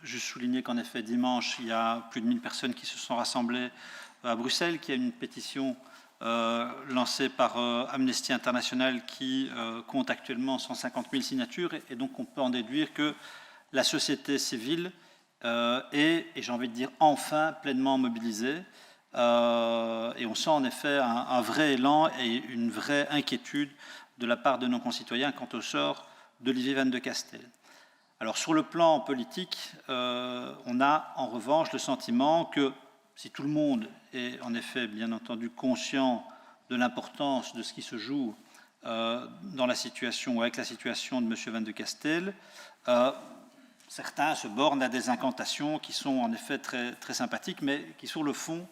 juste souligner qu'en effet, dimanche, il y a plus de 1000 personnes qui se sont rassemblées à Bruxelles, qu'il y a une pétition lancée par Amnesty International qui compte actuellement 150 000 signatures. Et donc, on peut en déduire que la société civile est, et j'ai envie de dire, enfin pleinement mobilisée. Et on sent en effet un vrai élan et une vraie inquiétude de la part de nos concitoyens quant au sort d'Olivier Van de Castel. Alors sur le plan politique, on a en revanche le sentiment que si tout le monde est en effet bien entendu conscient de l'importance de ce qui se joue dans la situation ou avec la situation de M. Van de Castel, certains se bornent à des incantations qui sont en effet très, très sympathiques, mais qui sur le fond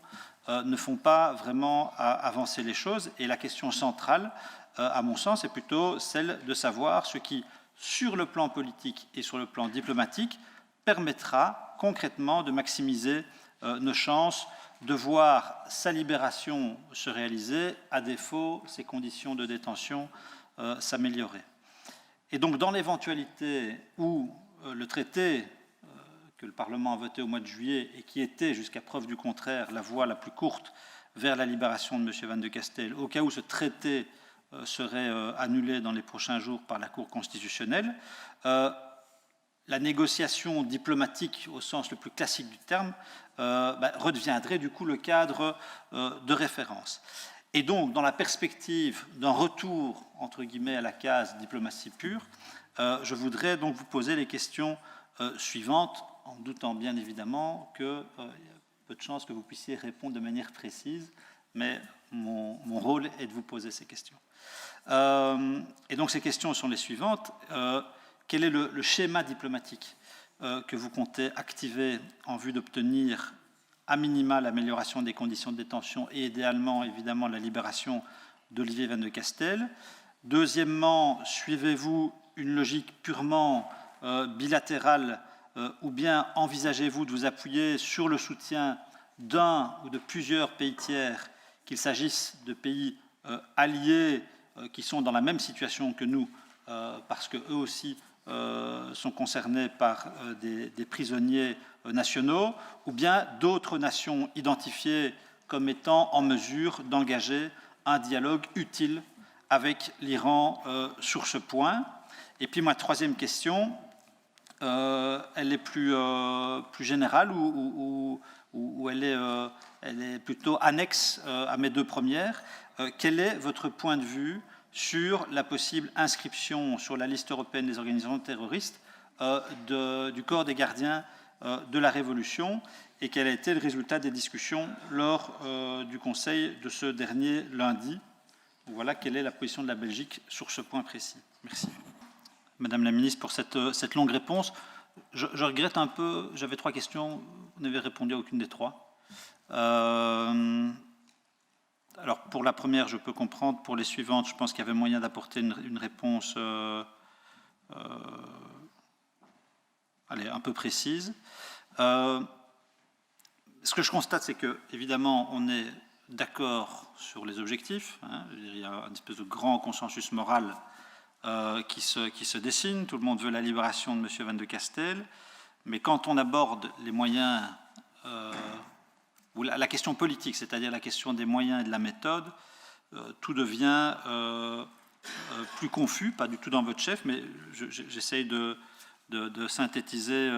ne font pas vraiment avancer les choses. Et la question centrale, à mon sens, est plutôt celle de savoir ce qui, sur le plan politique et sur le plan diplomatique, permettra concrètement de maximiser nos chances de voir sa libération se réaliser, à défaut, ses conditions de détention s'améliorer. Et donc, dans l'éventualité où le traité que le Parlement a voté au mois de juillet et qui était, jusqu'à preuve du contraire, la voie la plus courte vers la libération de M. Van de Castel, au cas où ce traité serait annulé dans les prochains jours par la Cour constitutionnelle, la négociation diplomatique, au sens le plus classique du terme, redeviendrait du coup le cadre de référence. Et donc, dans la perspective d'un retour, entre guillemets, à la case diplomatie pure, je voudrais donc vous poser les questions suivantes, en doutant bien évidemment qu'il y a peu de chances que vous puissiez répondre de manière précise, mais mon rôle est de vous poser ces questions. Et donc ces questions sont les suivantes. Quel est le schéma diplomatique que vous comptez activer en vue d'obtenir à minima l'amélioration des conditions de détention et idéalement, évidemment, la libération d'Olivier Van de Castel? Deuxièmement, suivez-vous une logique purement bilatérale ou bien envisagez-vous de vous appuyer sur le soutien d'un ou de plusieurs pays tiers, qu'il s'agisse de pays alliés qui sont dans la même situation que nous, parce qu'eux aussi sont concernés par des prisonniers nationaux, ou bien d'autres nations identifiées comme étant en mesure d'engager un dialogue utile avec l'Iran sur ce point. Et puis ma troisième question, elle est plus générale ou elle est plutôt annexe à mes deux premières. Quel est votre point de vue sur la possible inscription sur la liste européenne des organisations terroristes du corps des gardiens de la Révolution, et quel a été le résultat des discussions lors du Conseil de ce dernier lundi? Voilà quelle est la position de la Belgique sur ce point précis. Merci. Madame la ministre, pour cette longue réponse. Je regrette un peu, j'avais 3 questions, vous n'avez répondu à aucune des 3. Alors pour la première, je peux comprendre. Pour les suivantes, je pense qu'il y avait moyen d'apporter une réponse un peu précise. Ce que je constate, c'est que, évidemment, on est d'accord sur les objectifs. Il y a une espèce de grand consensus moral qui se dessine. Tout le monde veut la libération de M. Van de Castel. Mais quand on aborde les moyens, ou la question politique, c'est-à-dire la question des moyens et de la méthode, tout devient plus confus, pas du tout dans votre chef, mais j'essaye de synthétiser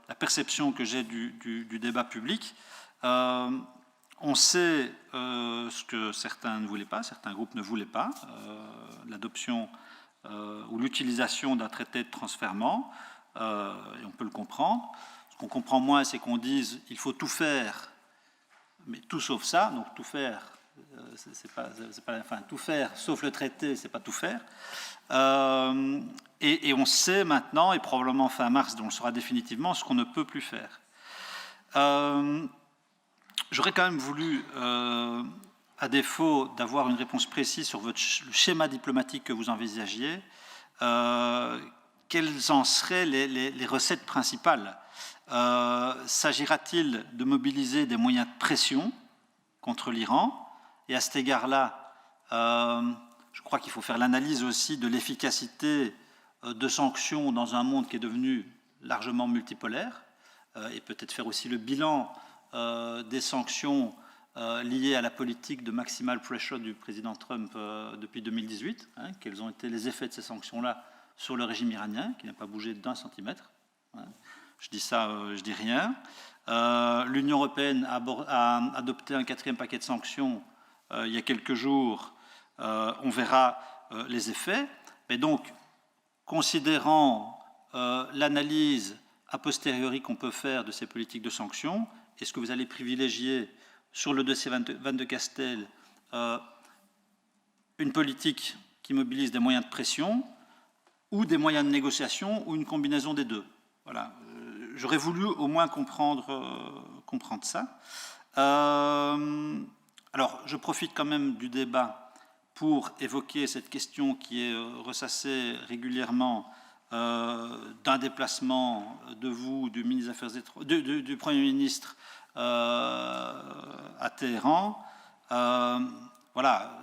la perception que j'ai du débat public. On sait ce que certains ne voulaient pas, certains groupes ne voulaient pas, l'adoption ou l'utilisation d'un traité de transfèrement, et on peut le comprendre. Ce qu'on comprend moins, c'est qu'on dise il faut tout faire, mais tout sauf ça. Donc tout faire, tout faire sauf le traité, c'est pas tout faire. Et on sait maintenant, et probablement fin mars, on le saura définitivement, ce qu'on ne peut plus faire. J'aurais quand même voulu, à défaut d'avoir une réponse précise sur le schéma diplomatique que vous envisagiez, quelles en seraient les recettes principales? S'agira-t-il de mobiliser des moyens de pression contre l'Iran? Et à cet égard-là, je crois qu'il faut faire l'analyse aussi de l'efficacité de sanctions dans un monde qui est devenu largement multipolaire. et peut-être faire aussi le bilan des sanctions liées à la politique de maximal pressure du président Trump depuis 2018. Quels ont été les effets de ces sanctions-là sur le régime iranien, qui n'a pas bougé d'1 centimètre. Je dis ça, je dis rien. L'Union européenne a adopté un 4e paquet de sanctions il y a quelques jours. On verra les effets. Mais donc, considérant l'analyse a posteriori qu'on peut faire de ces politiques de sanctions, est-ce que vous allez privilégier sur le dossier Van de Castel une politique qui mobilise des moyens de pression ou des moyens de négociation ou une combinaison des deux? Voilà. J'aurais voulu au moins comprendre ça. Alors, je profite quand même du débat pour évoquer cette question qui est ressassée régulièrement d'un déplacement de vous, du ministre des Affaires étrangères, du Premier ministre à Téhéran. Voilà.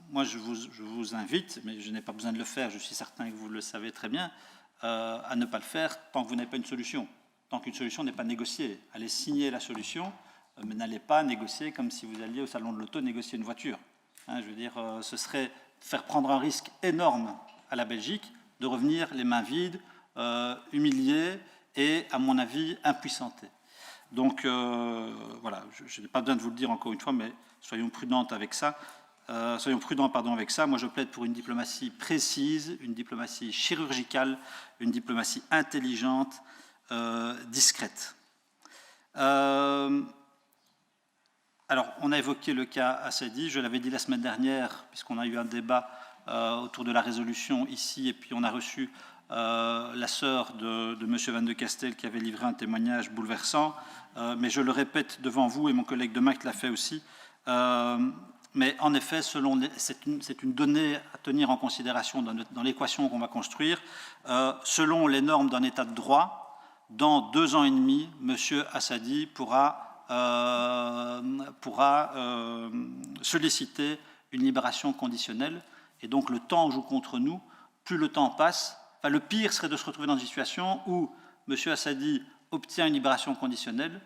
Moi, je vous invite, mais je n'ai pas besoin de le faire, je suis certain que vous le savez très bien, à ne pas le faire tant que vous n'avez pas une solution. Tant qu'une solution n'est pas négociée. Allez signer la solution, mais n'allez pas négocier comme si vous alliez au salon de l'auto négocier une voiture. Je veux dire, ce serait faire prendre un risque énorme à la Belgique de revenir les mains vides, humiliés et, à mon avis, impuissantés. Donc, voilà, je n'ai pas besoin de vous le dire encore une fois, mais soyons prudents avec ça. Avec ça. Moi, je plaide pour une diplomatie précise, une diplomatie chirurgicale, une diplomatie intelligente, discrète. Alors, on a évoqué le cas Assadi. Je l'avais dit la semaine dernière, puisqu'on a eu un débat autour de la résolution ici, et puis on a reçu la sœur de M. Van de Castel qui avait livré un témoignage bouleversant. Mais je le répète devant vous, et mon collègue de Macht l'a fait aussi. Mais en effet, c'est une donnée à tenir en considération dans l'équation qu'on va construire. Selon les normes d'un État de droit, dans 2 ans et demi, M. Assadi pourra solliciter une libération conditionnelle. Et donc le temps joue contre nous. Plus le temps passe, le pire serait de se retrouver dans une situation où M. Assadi obtient une libération conditionnelle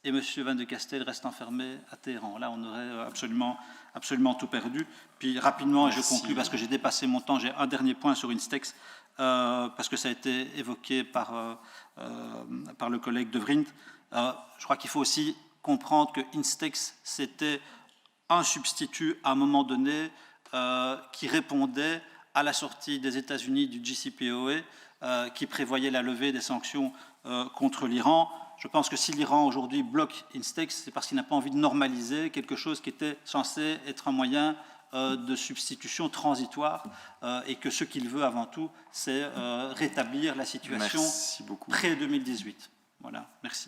et M. Van de Castel reste enfermé à Téhéran. Là, on aurait absolument tout perdu. Puis rapidement, et je conclus parce que j'ai dépassé mon temps, j'ai un dernier point sur Instex, parce que ça a été évoqué par le collègue De Vriend. Je crois qu'il faut aussi comprendre que Instex, c'était un substitut à un moment donné qui répondait à la sortie des États-Unis du JCPOA, qui prévoyait la levée des sanctions contre l'Iran. Je pense que si l'Iran aujourd'hui bloque Instex, c'est parce qu'il n'a pas envie de normaliser quelque chose qui était censé être un moyen de substitution transitoire et que ce qu'il veut avant tout, c'est rétablir la situation pré-2018. Voilà, merci.